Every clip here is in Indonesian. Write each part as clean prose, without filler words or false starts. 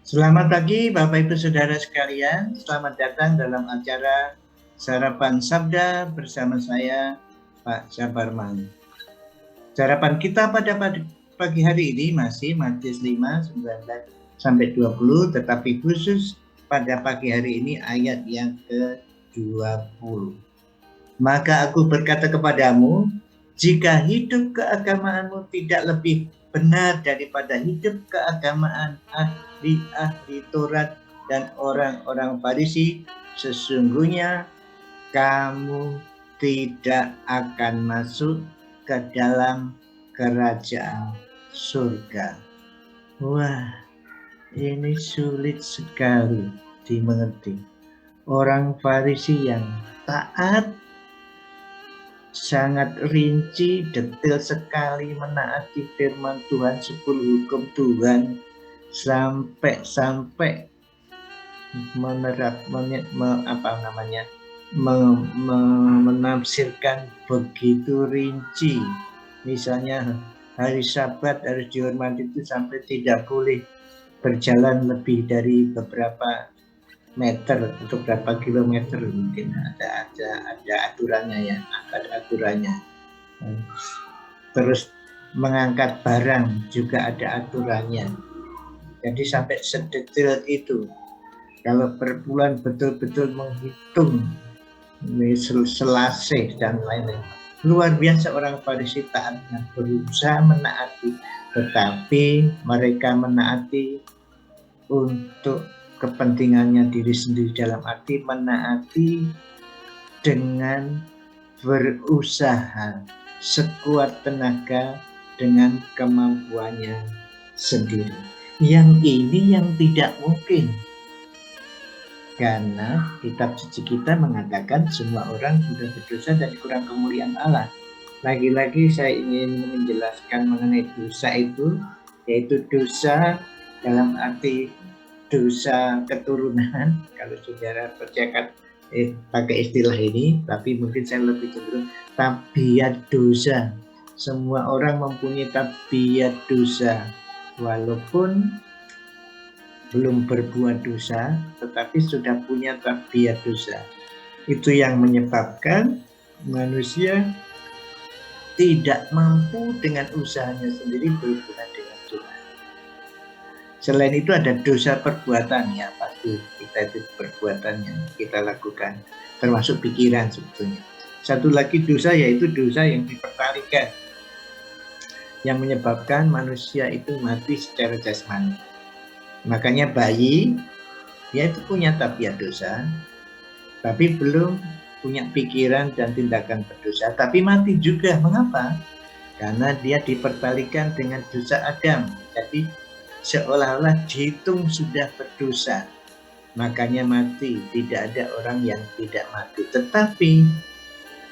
Selamat pagi Bapak Ibu Saudara sekalian, selamat datang dalam acara Sarapan Sabda bersama saya Pak Jabarman. Sarapan kita pada pagi hari ini masih Matius 5, 19 sampai 20, tetapi khusus pada pagi hari ini ayat yang ke-20. Maka aku berkata kepadamu, jika hidup keagamaanmu tidak lebih benar daripada hidup keagamaan ahli-ahli Taurat dan orang-orang Farisi, sesungguhnya kamu tidak akan masuk ke dalam kerajaan surga. Wah, ini sulit sekali dimengerti. Orang Farisi yang taat, sangat rinci, detail sekali menaati firman Tuhan, 10 hukum Tuhan, sampai menafsirkan begitu rinci. Misalnya hari Sabat harus dihormati itu sampai tidak boleh berjalan lebih dari beberapa meter atau berapa kilometer, mungkin ada aturannya ya, ada aturannya. Terus mengangkat barang juga ada aturannya. Jadi sampai sedetail itu. Kalau per bulan betul-betul menghitung selasih dan lain-lain. Luar biasa orang Farisi taatnya, berusaha menaati, tetapi mereka menaati untuk kepentingannya diri sendiri, dalam arti menaati dengan berusaha sekuat tenaga dengan kemampuannya sendiri. Yang ini yang tidak mungkin, karena kitab suci kita mengatakan semua orang sudah berdosa dan kurang kemuliaan Allah. Lagi-lagi saya ingin menjelaskan mengenai dosa itu, yaitu dosa dalam arti dosa keturunan. Kalau saudara percaya pakai istilah ini, tapi mungkin saya lebih cenderung tabiat dosa. Semua orang mempunyai tabiat dosa, walaupun belum berbuat dosa, tetapi sudah punya tabiat dosa. Itu yang menyebabkan manusia tidak mampu dengan usahanya sendiri berhubungan dengan Tuhan. Selain itu ada dosa perbuatan, ya pasti kita itu perbuatan yang kita lakukan, termasuk pikiran sebetulnya. Satu lagi dosa, yaitu dosa yang dipertalikan, yang menyebabkan manusia itu mati secara jasmani. Makanya bayi, dia itu punya tabiat dosa, tapi belum punya pikiran dan tindakan berdosa, tapi mati juga. Mengapa? Karena dia dipertalikan dengan dosa Adam. Jadi seolah-olah dihitung sudah berdosa, makanya mati. Tidak ada orang yang tidak mati. Tetapi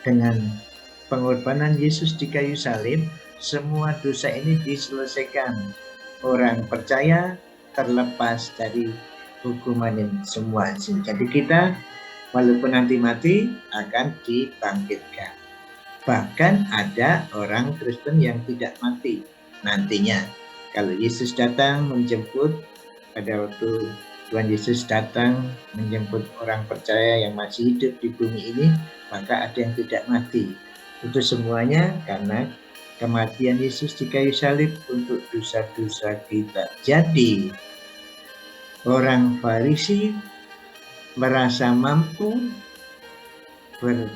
dengan pengorbanan Yesus di kayu salib, semua dosa ini diselesaikan. Orang percaya terlepas dari hukuman yang semua. Jadi kita walaupun nanti mati akan dibangkitkan. Bahkan ada orang Kristen yang tidak mati nantinya. Kalau Yesus datang menjemput, pada waktu Tuhan Yesus datang menjemput orang percaya yang masih hidup di bumi ini, maka ada yang tidak mati. Itu semuanya karena kematian Yesus di kayu salib untuk dosa-dosa kita. Jadi orang Farisi merasa mampu bertemu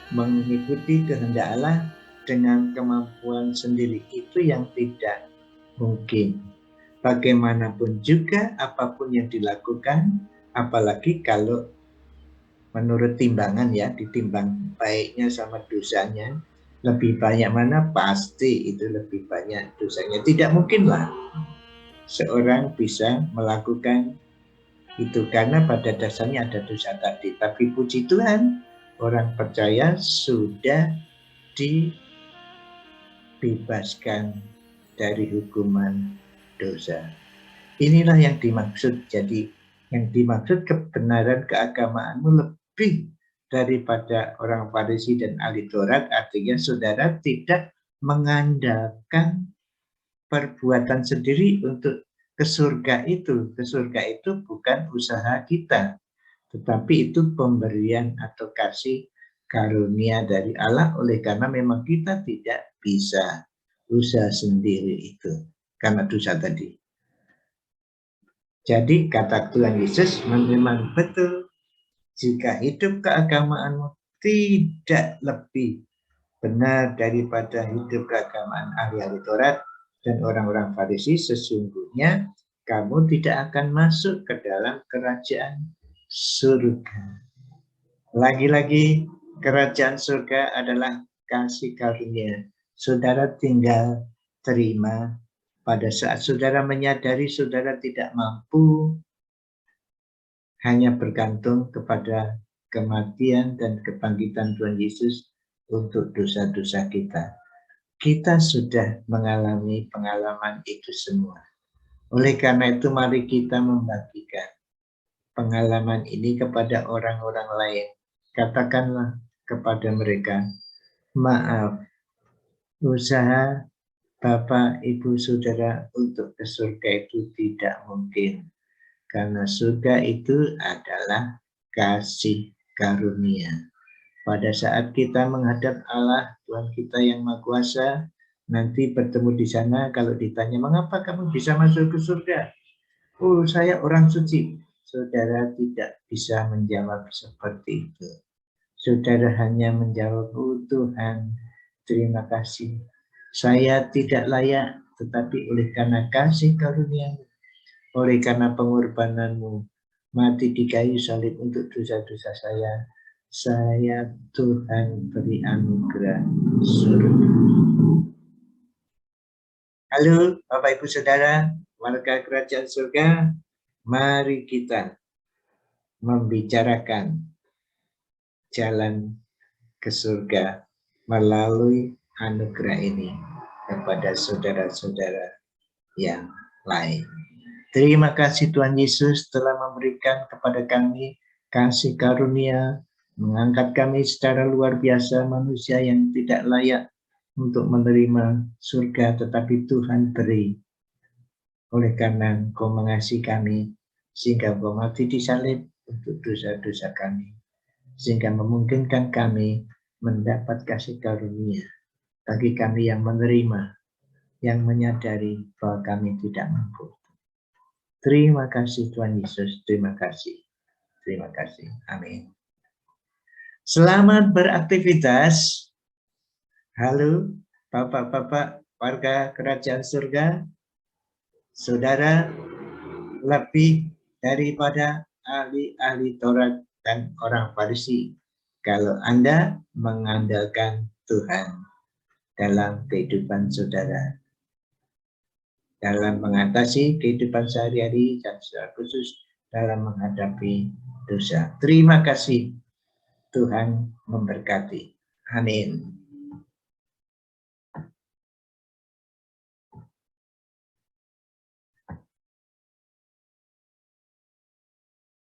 mengikuti kehendak Allah dengan kemampuan sendiri. Itu yang tidak mungkin. Bagaimanapun juga, apapun yang dilakukan, apalagi kalau menurut timbangan ya, ditimbang baiknya sama dosanya, lebih banyak mana, pasti itu lebih banyak dosanya. Tidak mungkinlah seorang bisa melakukan itu, karena pada dasarnya ada dosa tadi. Tapi puji Tuhan, orang percaya sudah dibebaskan dari hukuman dosa. Inilah yang dimaksud. Jadi yang dimaksud kebenaran keagamaanmu lebih daripada orang Farisi dan ahli Taurat, artinya saudara tidak mengandalkan perbuatan sendiri untuk ke surga itu. Ke surga itu bukan usaha kita, tetapi itu pemberian atau kasih karunia dari Allah, oleh karena memang kita tidak bisa usaha sendiri itu karena dosa tadi. Jadi kata Tuhan Yesus memang betul, jika hidup keagamaanmu tidak lebih benar daripada hidup keagamaan ahli-ahli Taurat dan orang-orang Farisi, sesungguhnya kamu tidak akan masuk ke dalam kerajaan surga. Lagi-lagi kerajaan surga adalah kasih karunia. Saudara tinggal terima. Pada saat saudara menyadari saudara tidak mampu, hanya bergantung kepada kematian dan kebangkitan Tuhan Yesus untuk dosa-dosa kita. Kita sudah mengalami pengalaman itu semua. Oleh karena itu mari kita membagikan pengalaman ini kepada orang-orang lain. Katakanlah kepada mereka, maaf, usaha Bapak, Ibu, Saudara untuk ke surga itu tidak mungkin. Karena surga itu adalah kasih karunia. Pada saat kita menghadap Allah, Tuhan kita yang Maha Kuasa, nanti bertemu di sana, kalau ditanya, mengapa kamu bisa masuk ke surga? Oh, saya orang suci. Saudara tidak bisa menjawab seperti itu. Saudara hanya menjawab, oh Tuhan, terima kasih. Saya tidak layak, tetapi oleh karena kasih karunia-Mu, oleh karena pengorbananmu, mati di kayu salib untuk dosa-dosa saya Tuhan beri anugerah surga. Halo Bapak Ibu Saudara, warga kerajaan surga, mari kita membicarakan jalan ke surga melalui anugerah ini kepada saudara-saudara yang lain. Terima kasih Tuhan Yesus telah memberikan kepada kami kasih karunia, mengangkat kami secara luar biasa, manusia yang tidak layak untuk menerima surga, tetapi Tuhan beri. Oleh karena Engkau mengasihi kami, sehingga Engkau mati di salib untuk dosa-dosa kami, sehingga memungkinkan kami mendapat kasih karunia bagi kami yang menerima, yang menyadari bahwa kami tidak mampu. Terima kasih Tuhan Yesus, terima kasih. Terima kasih. Amin. Selamat beraktivitas. Halo Bapak-bapak warga kerajaan surga. Saudara lebih daripada ahli-ahli Taurat dan orang Farisi kalau Anda mengandalkan Tuhan dalam kehidupan saudara, dalam mengatasi kehidupan sehari-hari dan secara khusus dalam menghadapi dosa. Terima kasih. Tuhan memberkati. Amin.